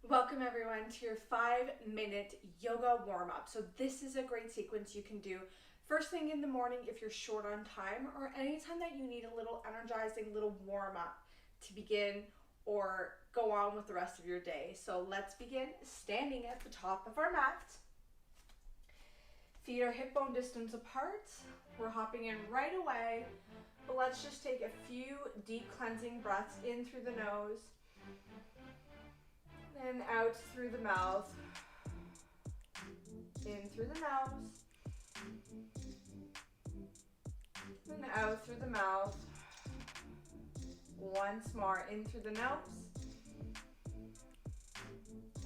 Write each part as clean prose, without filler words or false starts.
Welcome everyone to your 5-minute yoga warm-up. So this is a great sequence you can do first thing in the morning if you're short on time, or anytime that you need a little energizing little warm-up to begin or go on with the rest of your day. So let's begin standing at the top of our mat. Feet are hip bone distance apart. We're hopping in right away, but let's just take a few deep cleansing breaths in through the nose and out through the mouth. In through the nose and out through the mouth. Once more, in through the nose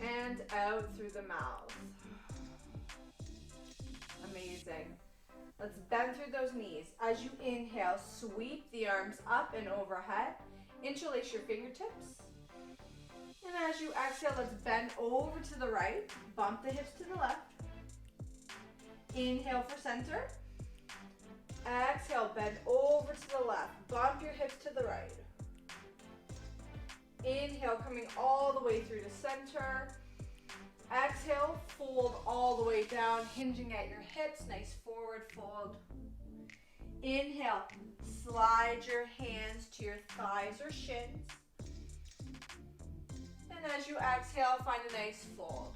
and out through the mouth. Amazing. Let's bend through those knees. As you inhale, sweep the arms up and overhead. Interlace your fingertips. And as you exhale, let's bend over to the right. Bump the hips to the left. Inhale for center. Exhale, bend over to the left. Bump your hips to the right. Inhale, coming all the way through to center. Exhale, fold all the way down, hinging at your hips. Nice forward fold. Inhale, slide your hands to your thighs or shins. And as you exhale, find a nice fold.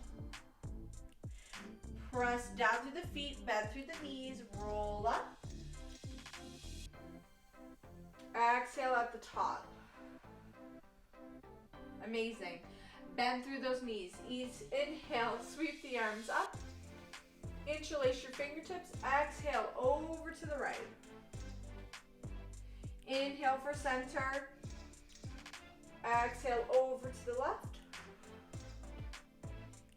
Press down through the feet, bend through the knees, roll up. Exhale at the top. Amazing. Bend through those knees. Inhale, sweep the arms up. Interlace your fingertips. Exhale, over to the right. Inhale for center. Exhale, over to the left.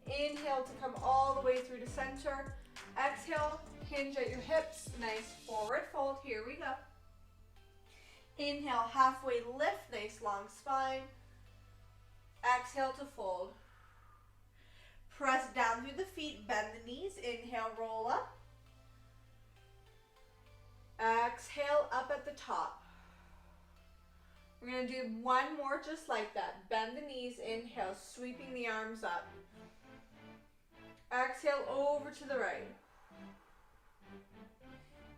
Inhale to come all the way through to center. Exhale, hinge at your hips. Nice forward fold. Here we go. Inhale, halfway lift. Nice long spine. Exhale to fold. Press down through the feet, bend the knees. Inhale, roll up. Exhale, up at the top. We're going to do one more just like that. Bend the knees, inhale, sweeping the arms up. Exhale, over to the right.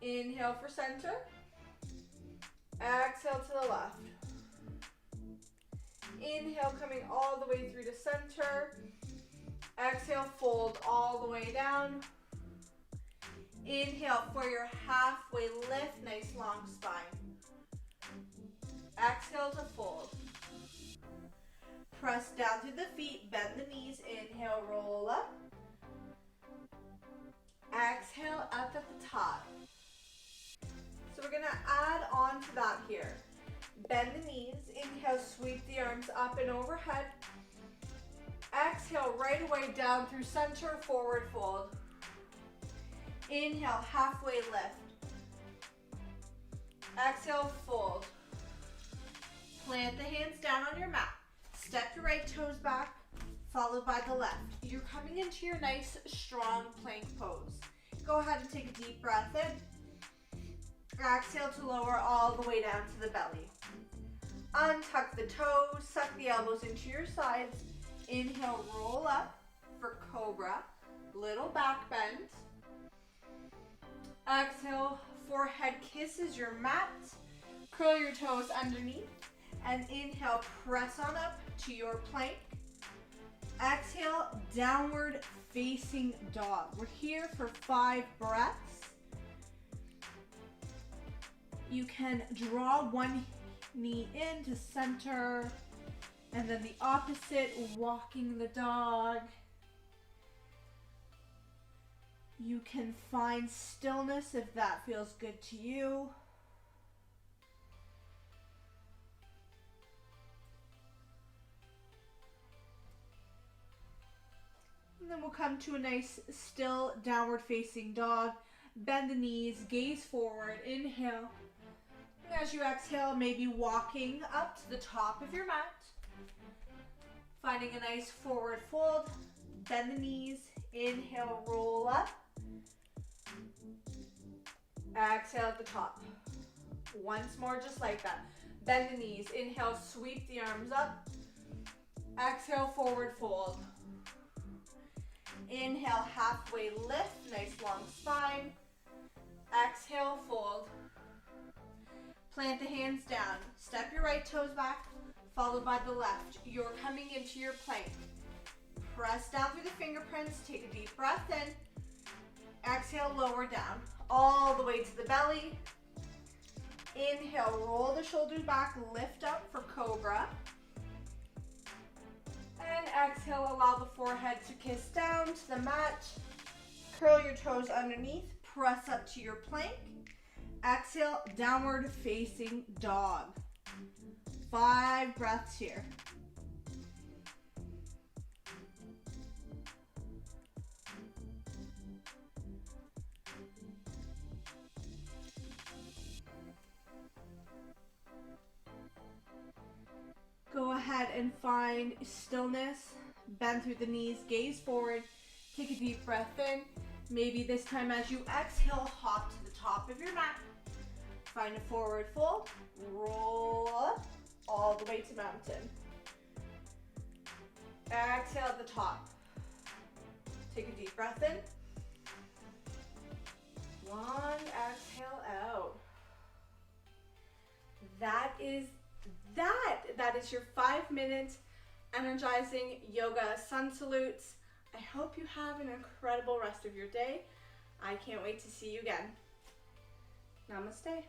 Inhale for center. Exhale to the left. Inhale, coming all the way through to center. Exhale, fold all the way down. Inhale for your halfway lift, nice long spine. Exhale to fold. Press down through the feet, bend the knees. Inhale, roll up. Exhale, up at the top. So we're going to add on to that here. Bend the knees, inhale, sweep the arms up and overhead. Exhale, right away down through center, forward fold. Inhale, halfway lift. Exhale, fold. Plant the hands down on your mat. Step your right toes back, followed by the left. You're coming into your nice, strong plank pose. Go ahead and take a deep breath in. Exhale to lower all the way down to the belly. Untuck the toes, suck the elbows into your sides. Inhale, roll up for cobra. Little back bend. Exhale, forehead kisses your mat. Curl your toes underneath. And inhale, press on up to your plank. Exhale, downward facing dog. We're here for 5 breaths. You can draw one knee into center, and then the opposite, walking the dog. You can find stillness if that feels good to you. And then we'll come to a nice, still, downward facing dog. Bend the knees, gaze forward, inhale. As you exhale, maybe walking up to the top of your mat. Finding a nice forward fold. Bend the knees. Inhale, roll up. Exhale at the top. Once more, just like that. Bend the knees. Inhale, sweep the arms up. Exhale, forward fold. Inhale, halfway lift, nice long spine. Exhale, fold. Plant the hands down. Step your right toes back, followed by the left. You're coming into your plank. Press down through the fingerprints. Take a deep breath in. Exhale, lower down. All the way to the belly. Inhale, roll the shoulders back, lift up for cobra. And exhale, allow the forehead to kiss down to the mat. Curl your toes underneath, press up to your plank. Exhale, downward facing dog. 5 breaths here. Go ahead and find stillness. Bend through the knees, gaze forward. Take a deep breath in. Maybe this time as you exhale, hop to the top of your mat. Find a forward fold. Roll up all the way to mountain. Exhale at the top. Take a deep breath in. 1, exhale out. That is your 5-minute energizing yoga sun salutes. I hope you have an incredible rest of your day. I can't wait to see you again. Namaste.